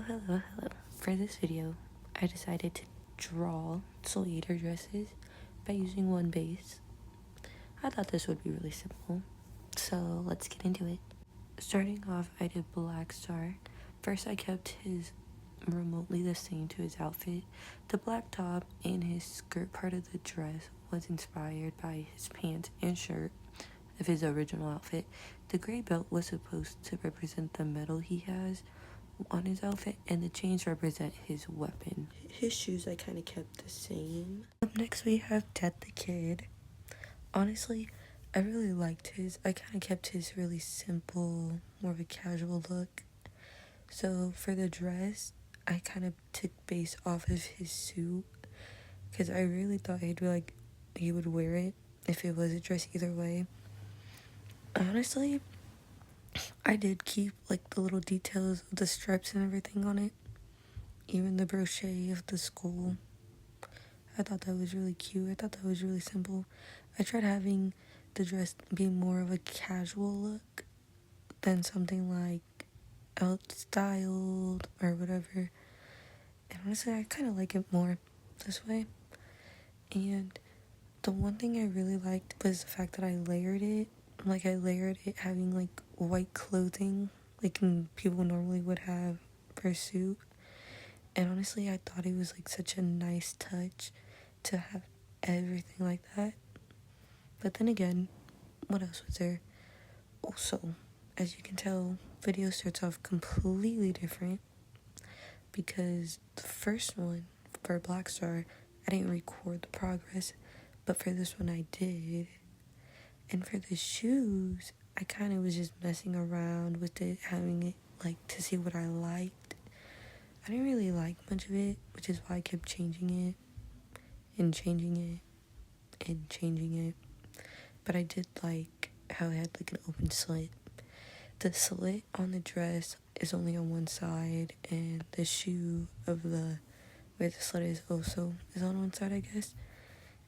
Hello. For this video, I decided to draw Soul Eater dresses by using one base. I thought this would be really simple, so let's get into it. Starting off, I did Black Star. First, I kept his remotely the same to his outfit. The black top and his skirt part of the dress was inspired by his pants and shirt of his original outfit. The gray belt was supposed to represent the medal he has on his outfit, and the chains represent his weapon. His shoes I kind of kept the same. Up next we have Ted the Kid. Honestly, I really liked his. I kind of kept his really simple, more of a casual look. So for the dress, I kind of took base off of his suit because I really thought he would wear it if it was a dress either way. Honestly, I did keep the little details of the stripes and everything on it. Even the brochet of the school. I thought that was really cute. I thought that was really simple. I tried having the dress be more of a casual look than something like out-styled or whatever. And honestly, I kind of like it more this way. And the one thing I really liked was the fact that I layered it. I layered it having white clothing people normally would have for a suit. And honestly, I thought it was such a nice touch to have everything like that. But then again, what else was there? Also, as you can tell, video starts off completely different because the first one for Black Star, I didn't record the progress, but for this one I did. And for the shoes, I kind of was just messing around with it, having it to see what I liked. I didn't really like much of it, which is why I kept changing it and changing it and changing it. But I did like how it had an open slit. The slit on the dress is only on one side, and the shoe of where the slit is also is on one side, I guess.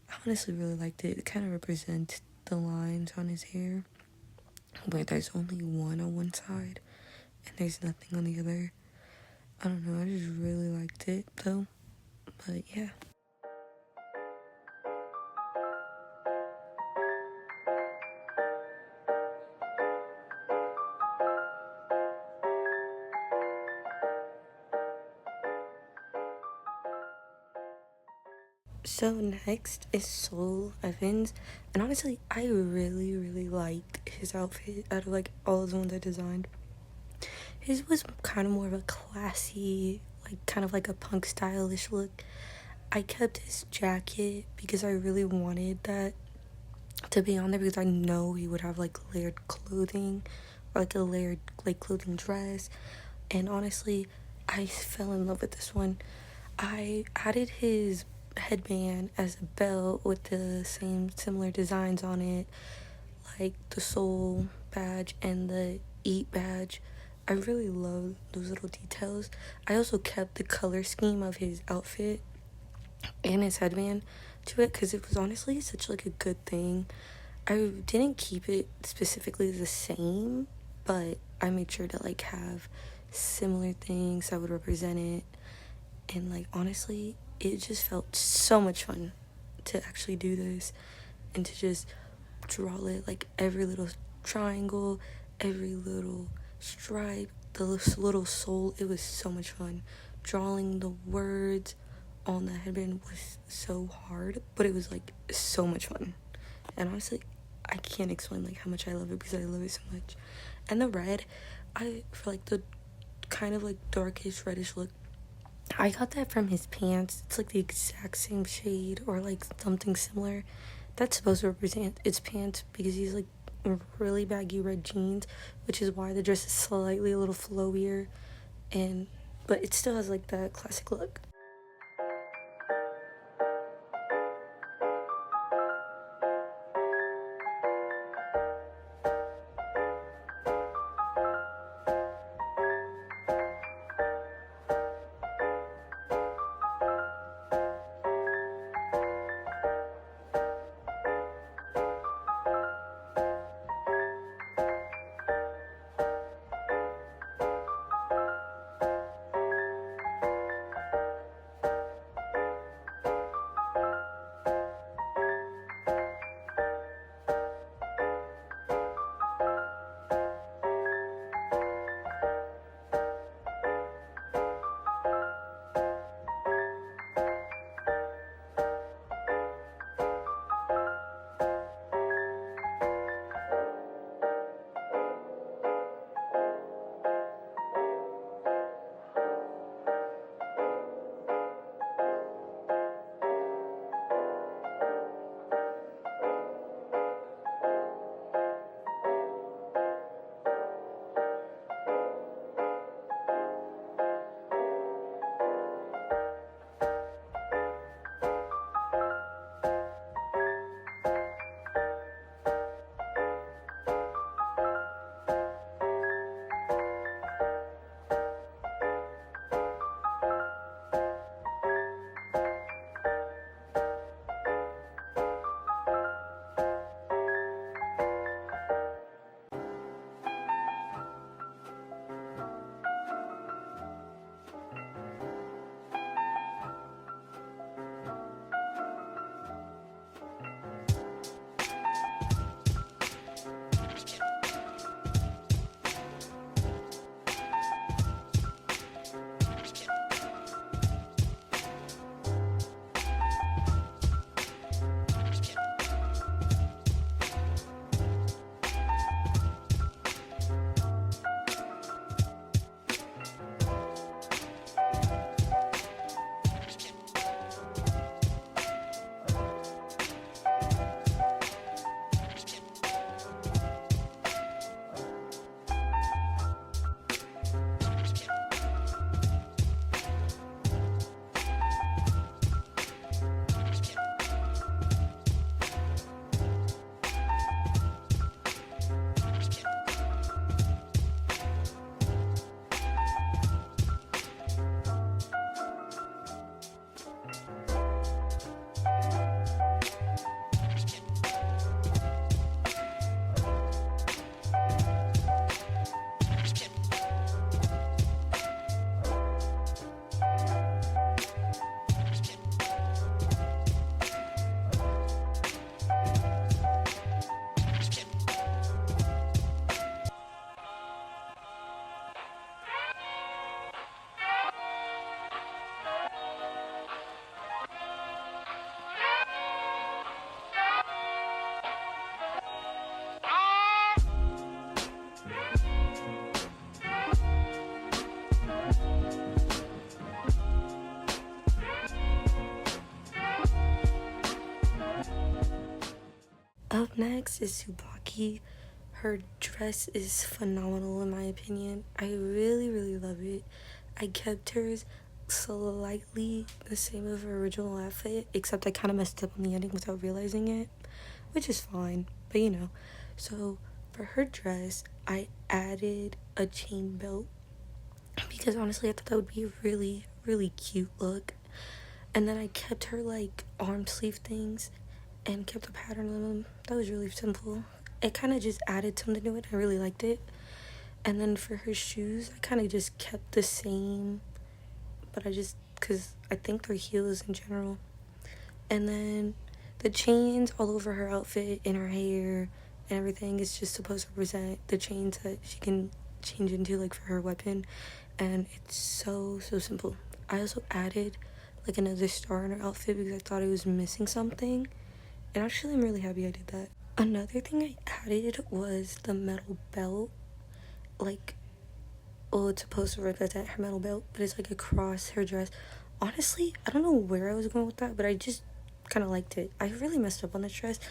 I honestly really liked it. It kind of represents the lines on his hair, where there's only one on one side and there's nothing on the other. I don't know, I just really liked it though. But yeah. So next is Soul Evans, and honestly, I really liked his outfit out of all the ones I designed. His was kind of more of a classy, kind of a punk stylish look. I kept his jacket because I really wanted that to be on there because I know he would have layered clothing or a layered clothing dress. And honestly, I fell in love with this one. I added his headband as a belt with the similar designs on it, like the Soul badge and the Eat badge. I really love those little details. I also kept the color scheme of his outfit and his headband to it because it was honestly such a good thing. I didn't keep it specifically the same, but I made sure to have similar things that would represent it. And honestly, it just felt so much fun to actually do this and to just draw it, every little triangle, every little stripe, the little soul. It was so much fun. Drawing the words on the headband was so hard, but it was so much fun. And honestly, I can't explain how much I love it because I love it so much. And the red, for the kind of darkish reddish look, I got that from his pants. It's the exact same shade or something similar. That's supposed to represent its pants because he's really baggy red jeans, which is why the dress is slightly a little flowier, but it still has that classic look. Up next is Tsubaki. Her dress is phenomenal in my opinion. I really, really love it. I kept hers slightly the same as her original outfit, except I kind of messed up on the ending without realizing it, which is fine, but you know. So for her dress, I added a chain belt because honestly I thought that would be a really, really cute look. And then I kept her like arm sleeve things and kept a pattern on them. That was really simple. It kind of just added something to it. I really liked it. And then for her shoes, I kind of just kept the same, but because I think they're heels in general. And then the chains all over her outfit and her hair and everything is just supposed to represent the chains that she can change into, like for her weapon. And it's so, so simple. I also added like another star in her outfit because I thought it was missing something. And actually, I'm really happy I did that. Another thing I added was the metal belt. Like, oh, it's supposed to represent her metal belt, but it's like across her dress. Honestly, I don't know where I was going with that, but I just kind of liked it. I really messed up on this dress.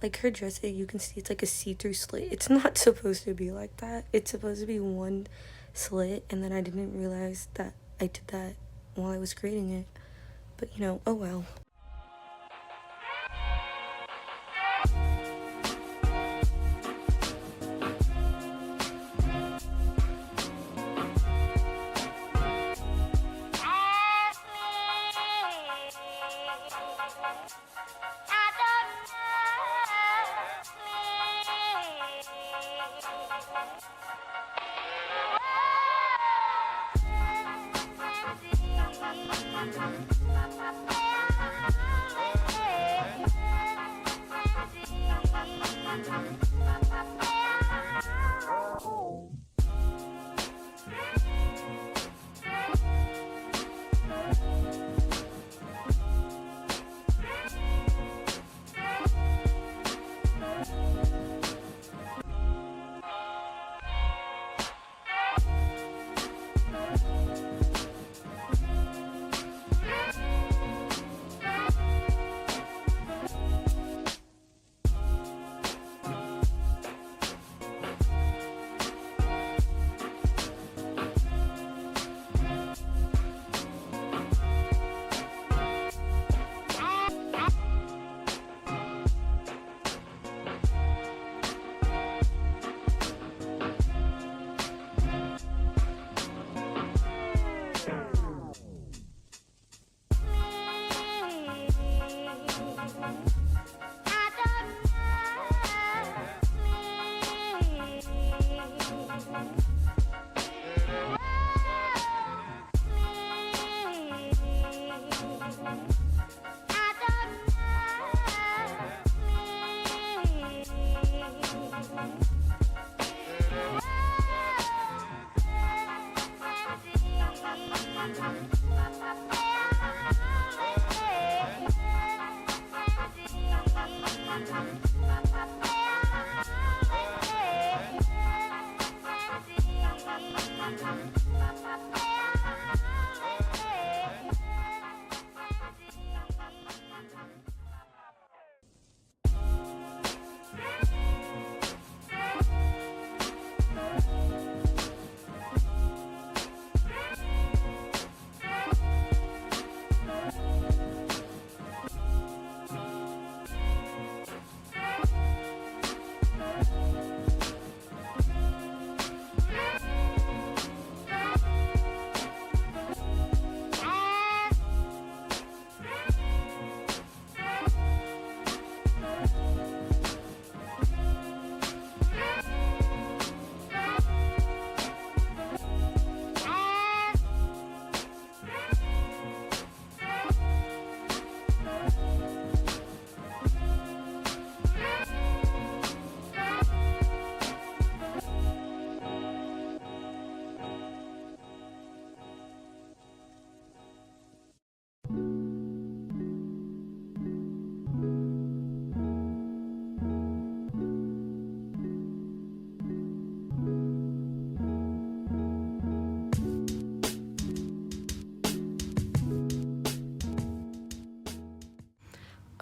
Like, her dress, you can see it's like a see-through slit. It's not supposed to be like that. It's supposed to be one slit, and then I didn't realize that I did that while I was creating it. But, you know, oh well.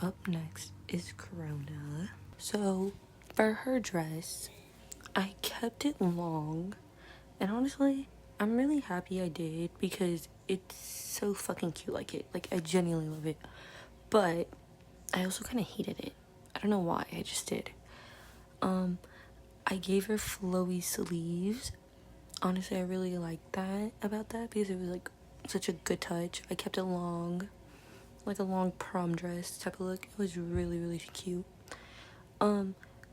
Up next is Corona. So for her dress, I kept it long, and honestly, I'm really happy I did because it's so fucking cute. Like I genuinely love it. But I also kind of hated it. I don't know why. I just did. I gave her flowy sleeves. Honestly, I really liked that about that because it was like such a good touch. I kept it long, like a long prom dress type of look. It was really, really cute.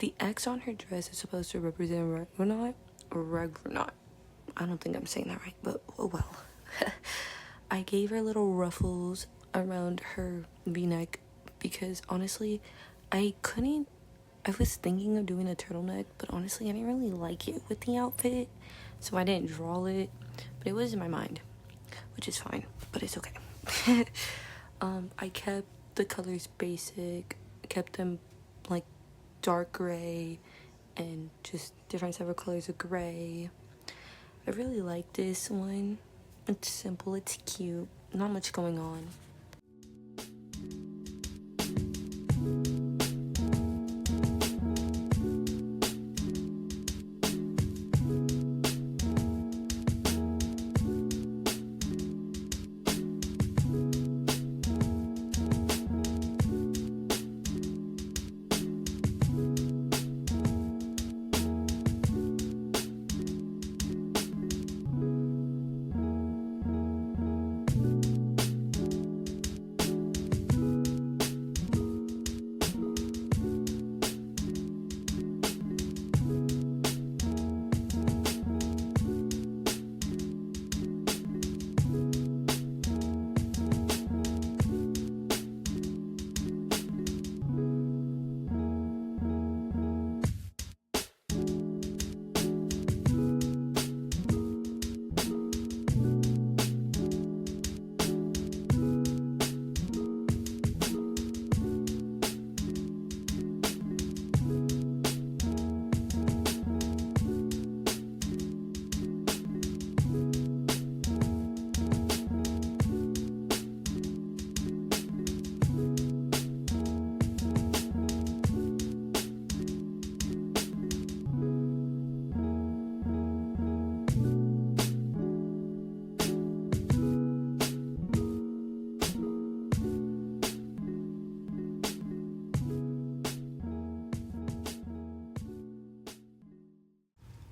The X on her dress is supposed to represent Regnant or Regnant. I don't think I'm saying that right, but oh well. I gave her little ruffles around her V-neck because honestly, I couldn't. I was thinking of doing a turtleneck, but honestly, I didn't really like it with the outfit, so I didn't draw it. But it was in my mind, which is fine, but it's okay. I kept the colors basic, kept them like dark gray and just different several colors of gray. I really like this one. It's simple, it's cute, not much going on.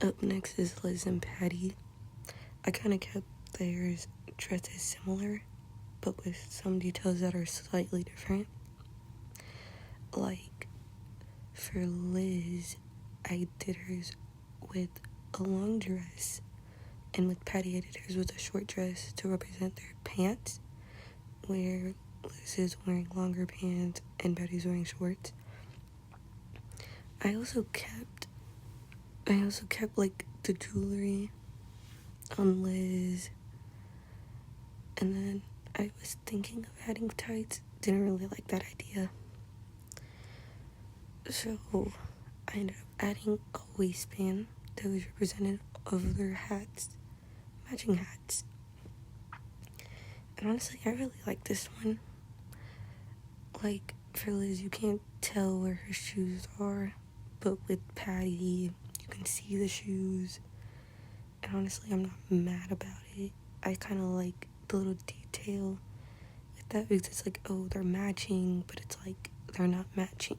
Up next is Liz and Patty. I kind of kept their dresses similar, but with some details that are slightly different. Like, for Liz, I did hers with a long dress, and with Patty, I did hers with a short dress to represent their pants, where Liz is wearing longer pants and Patty's wearing shorts. I also kept like the jewelry on Liz, and then I was thinking of adding tights. Didn't really like that idea, so I ended up adding a waistband that was representative of their hats, matching hats. And honestly, I really like this one. Like, for Liz, you can't tell where her shoes are, but with Patty, you can see the shoes. And honestly, I'm not mad about it. I kind of like the little detail with that because it's like, oh, they're matching, but it's like they're not matching.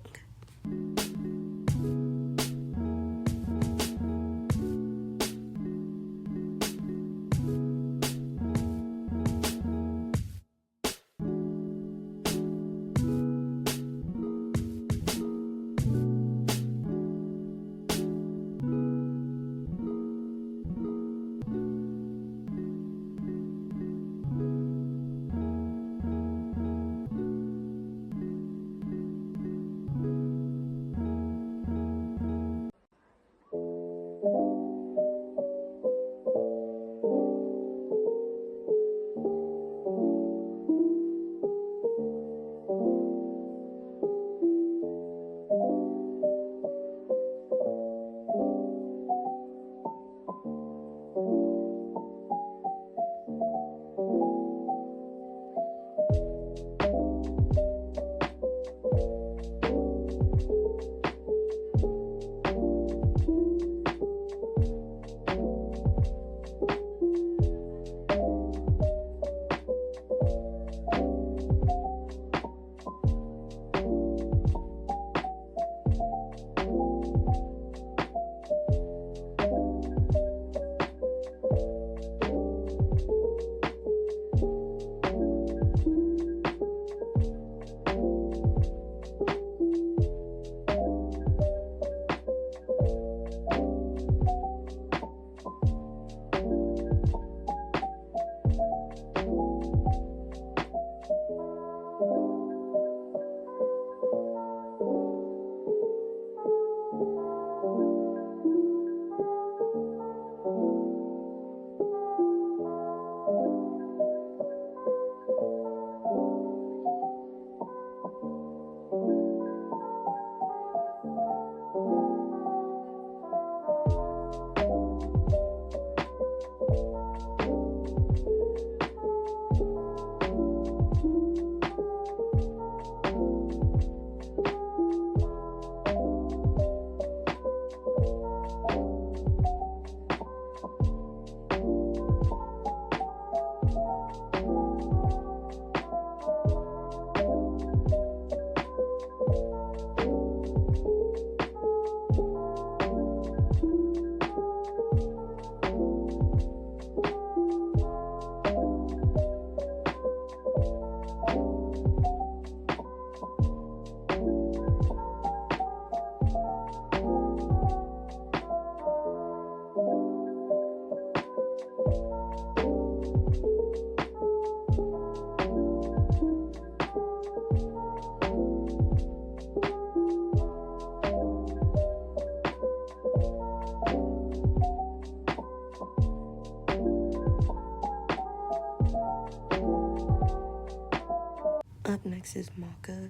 is Maka.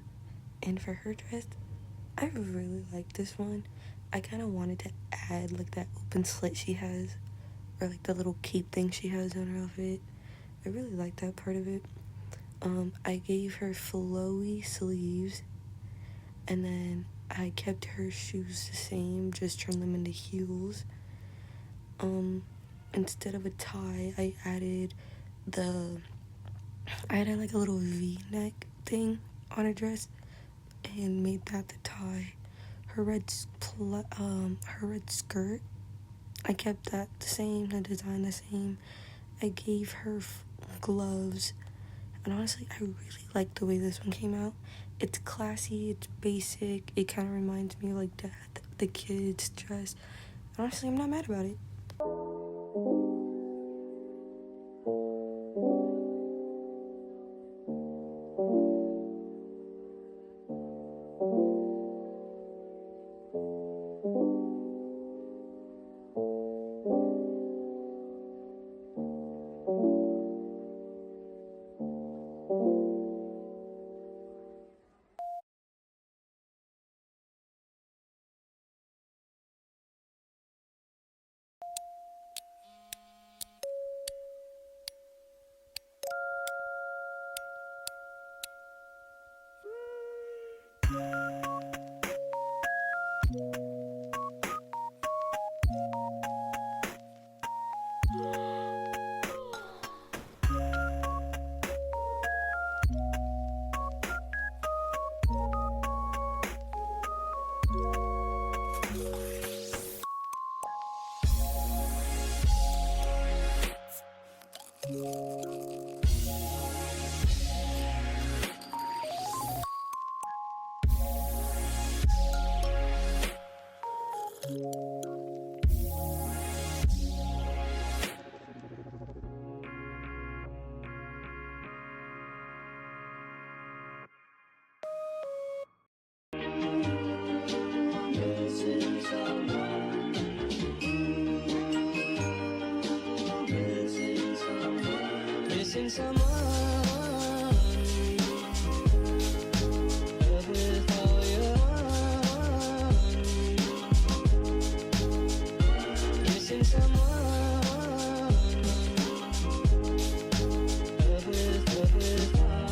And for her dress, I really like this one. I kind of wanted to add like that open slit she has, or like the little cape thing she has on her outfit. I really like that part of it. I gave her flowy sleeves, and then I kept her shoes the same, just turned them into heels. Instead of a tie, I added like a little V-neck thing on her dress and made that the tie. Her red skirt, I kept that the same, the design the same. I gave her gloves, and honestly, I really like the way this one came out. It's classy, it's basic, it kind of reminds me of like the kids' dress. Honestly, I'm not mad about it. Missing someone, love with all your heart. Missing someone, love with heart.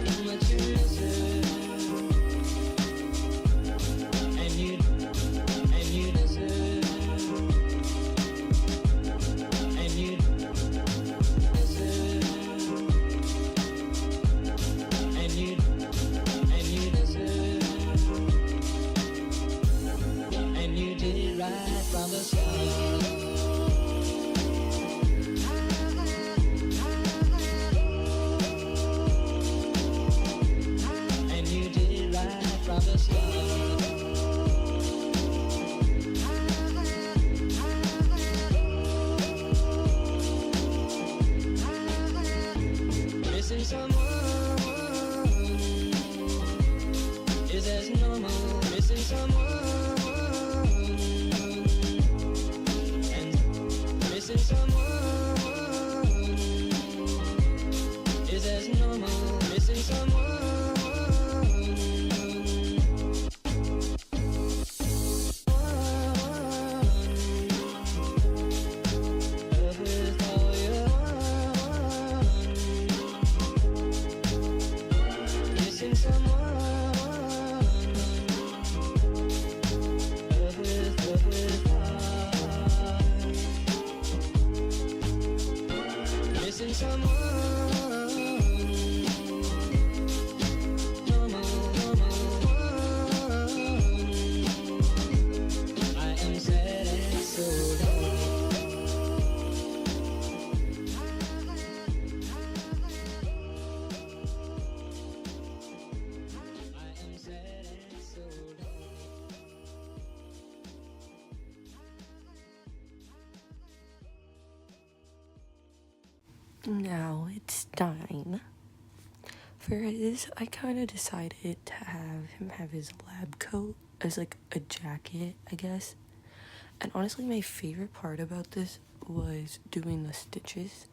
How much you miss her, and you deserve. From the start, and you did it right from the start. Missing someone is as normal. Missing someone. Missing someone is as normal. Missing someone. Love with all your heart. Missing someone. Love with heart. Missing someone. I am sad and so low. I am sad and so low. Now it's time for his. I kind of decided to have him have his lab coat as like a jacket, I guess. And honestly, my favorite part about this was doing the stitches.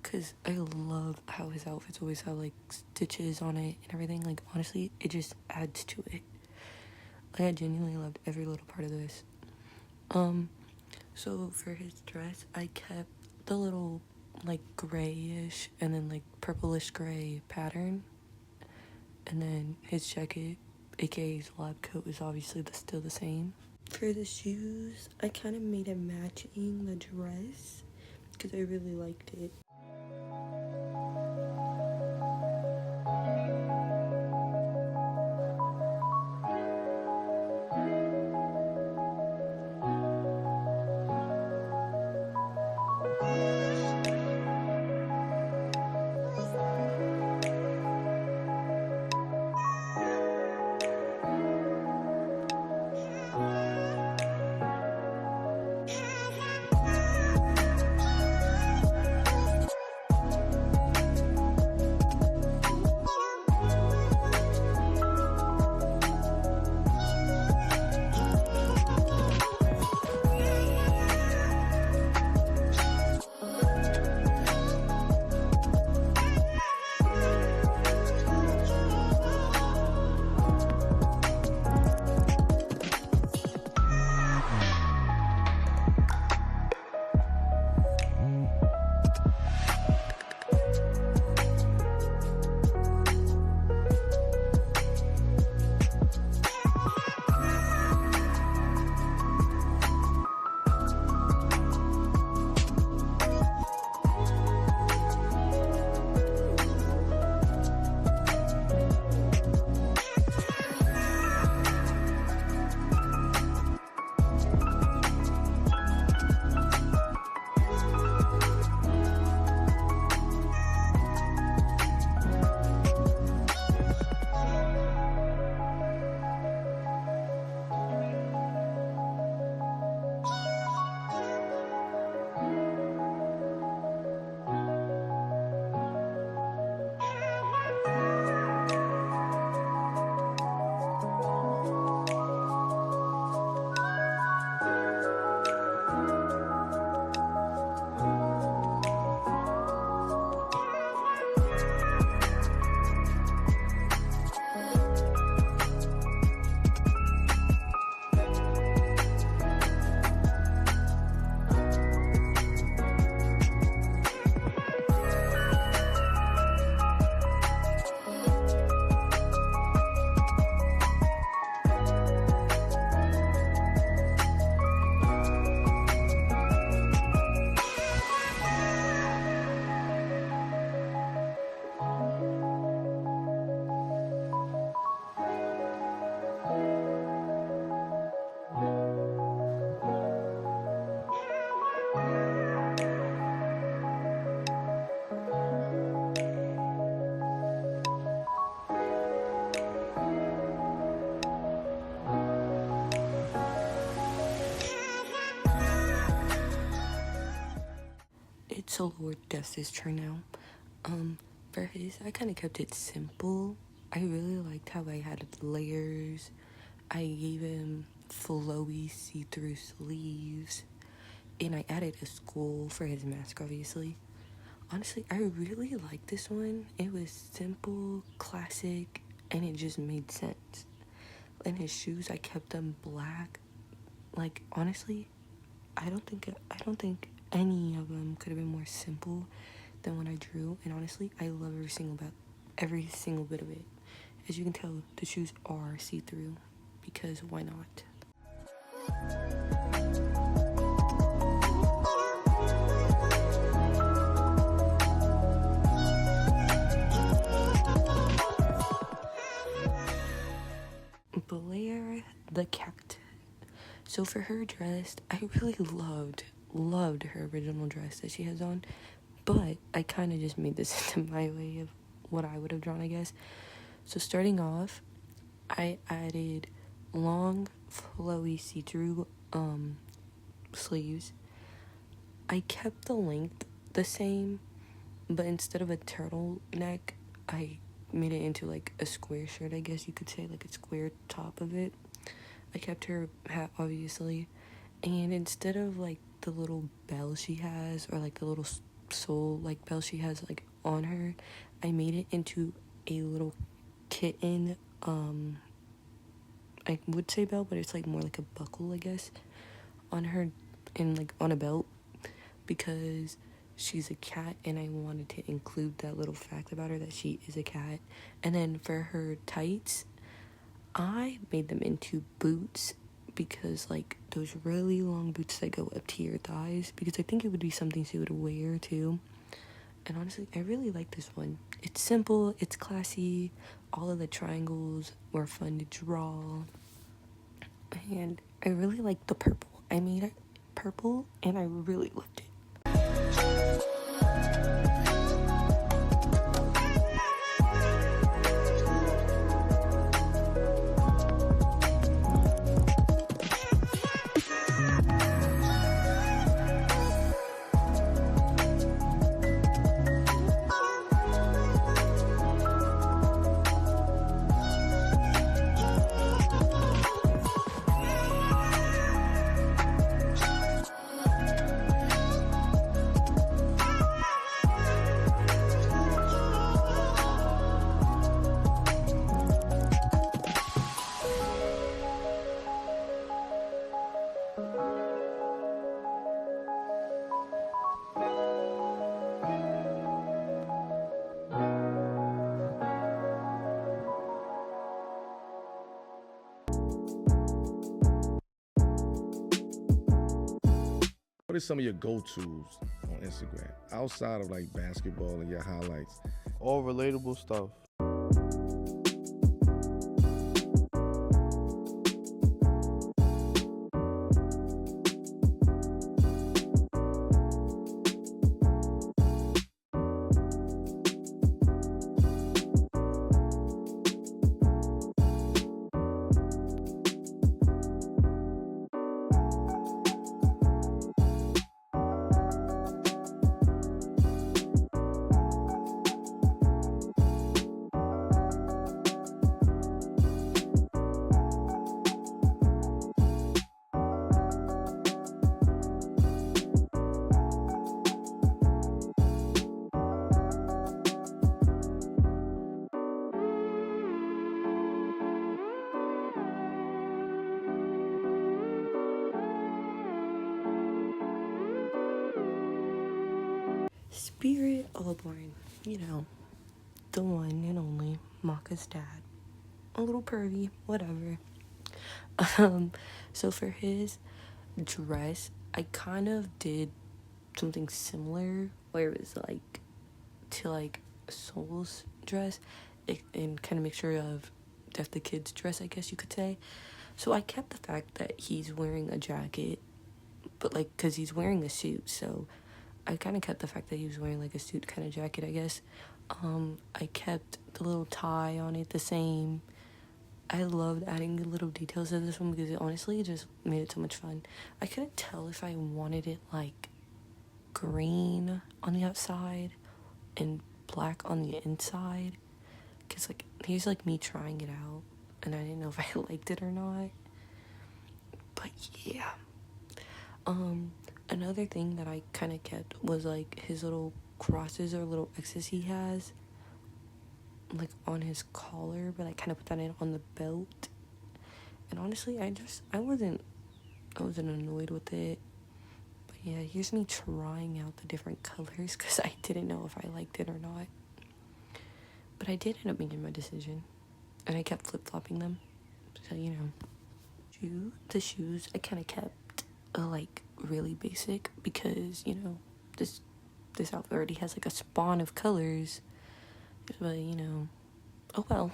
because I love how his outfits always have like stitches on it and everything. Like, honestly, it just adds to it. Like, I genuinely loved every little part of this. So for his dress, I kept the little like grayish and then like purplish gray pattern, and then his jacket, aka his lab coat, is obviously still the same. For the shoes, I kind of made it matching the dress because I really liked it. It's a Lord Justice turn now. For his, I kind of kept it simple. I really liked how I had layers. I gave him flowy see-through sleeves, and I added a skull for his mask, obviously. Honestly, I really liked this one. It was simple, classic, and it just made sense. And his shoes, I kept them black. Like, honestly, I don't think any of them could have been more simple than what I drew. And honestly, I love every single bit of it. As you can tell, the shoes are see-through because why not? Blair the cat. So for her dress, I really loved her original dress that she has on, but I kind of just made this into my way of what I would have drawn, I guess. So starting off, I added long, flowy see-through sleeves. I kept the length the same, but instead of a turtleneck, I made it into like a square shirt, I guess you could say, like a square top of it. I kept her hat, obviously, and instead of like the little bell she has or like the little soul like bell she has like on her, I made it into a little kitten. I would say belt, but it's like more like a buckle, I guess, on her, and like on a belt, because she's a cat and I wanted to include that little fact about her that she is a cat. And then for her tights, I made them into boots, because like those really long boots that go up to your thighs, because I think it would be something she would wear too. And honestly, I really like this one. It's simple, it's classy, all of the triangles were fun to draw, and I really like the purple. I made it purple and I really loved it. What are some of your go-tos on Instagram outside of like basketball and your highlights? All relatable stuff. Spirit Allborn, you know, the one and only Maka's dad. A little pervy, whatever. So for his dress, I kind of did something similar, where it was like to like Soul's dress, and kind of mixture of Death the Kid's dress, I guess you could say. So I kept the fact that he's wearing a jacket, but like, cause he's wearing a suit, so I kind of kept the fact that he was wearing like a suit kind of jacket, I guess. I kept the little tie on it the same. I loved adding the little details of this one, because it honestly just made it so much fun. I couldn't tell if I wanted it like green on the outside and black on the inside, because like here's like me trying it out and I didn't know if I liked it or not. But yeah. Another thing that I kind of kept was like his little crosses or little X's he has like on his collar, but I kind of put that in on the belt. And honestly, I wasn't annoyed with it. But yeah, here's me trying out the different colors, because I didn't know if I liked it or not. But I did end up making my decision, and I kept flip-flopping them. So, you know. The shoes, I kind of kept like really basic, because, you know, this outfit already has like a spawn of colors. But, you know, oh well.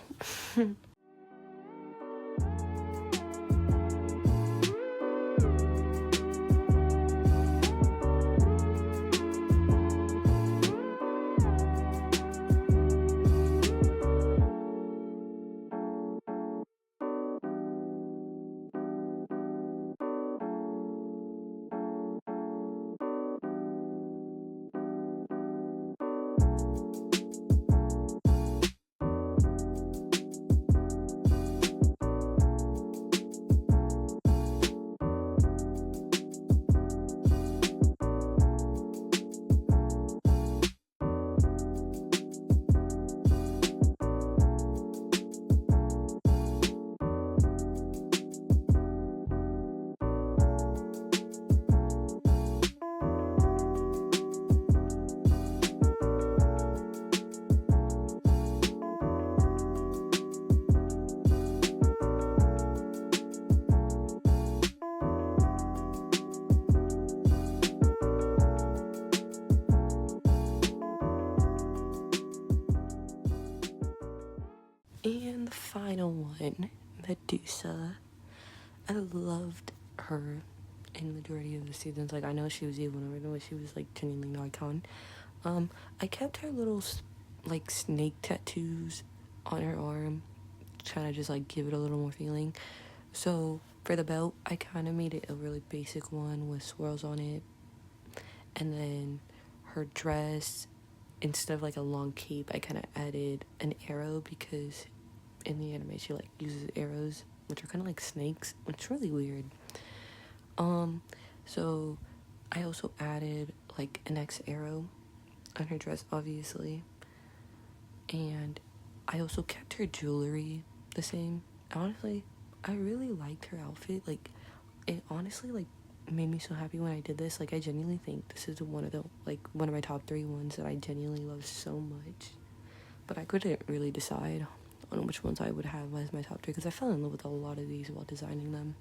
final one, Medusa. I loved her in the majority of the seasons. Like, I know she was evil and everything, but she was like genuinely an icon. I kept her little like snake tattoos on her arm, trying to just like give it a little more feeling. So for the belt, I kind of made it a really basic one with swirls on it, and then her dress, instead of like a long cape, I kind of added an arrow, because in the anime she like uses arrows, which are kind of like snakes, which is really weird. So I also added like an X arrow on her dress, obviously, and I also kept her jewelry the same. Honestly, I really liked her outfit. Like, it honestly like made me so happy when I did this. Like, I genuinely think this is one of my top 3 ones that I genuinely love so much. But I couldn't really decide on which ones I would have as my top 3, because I fell in love with a lot of these while designing them.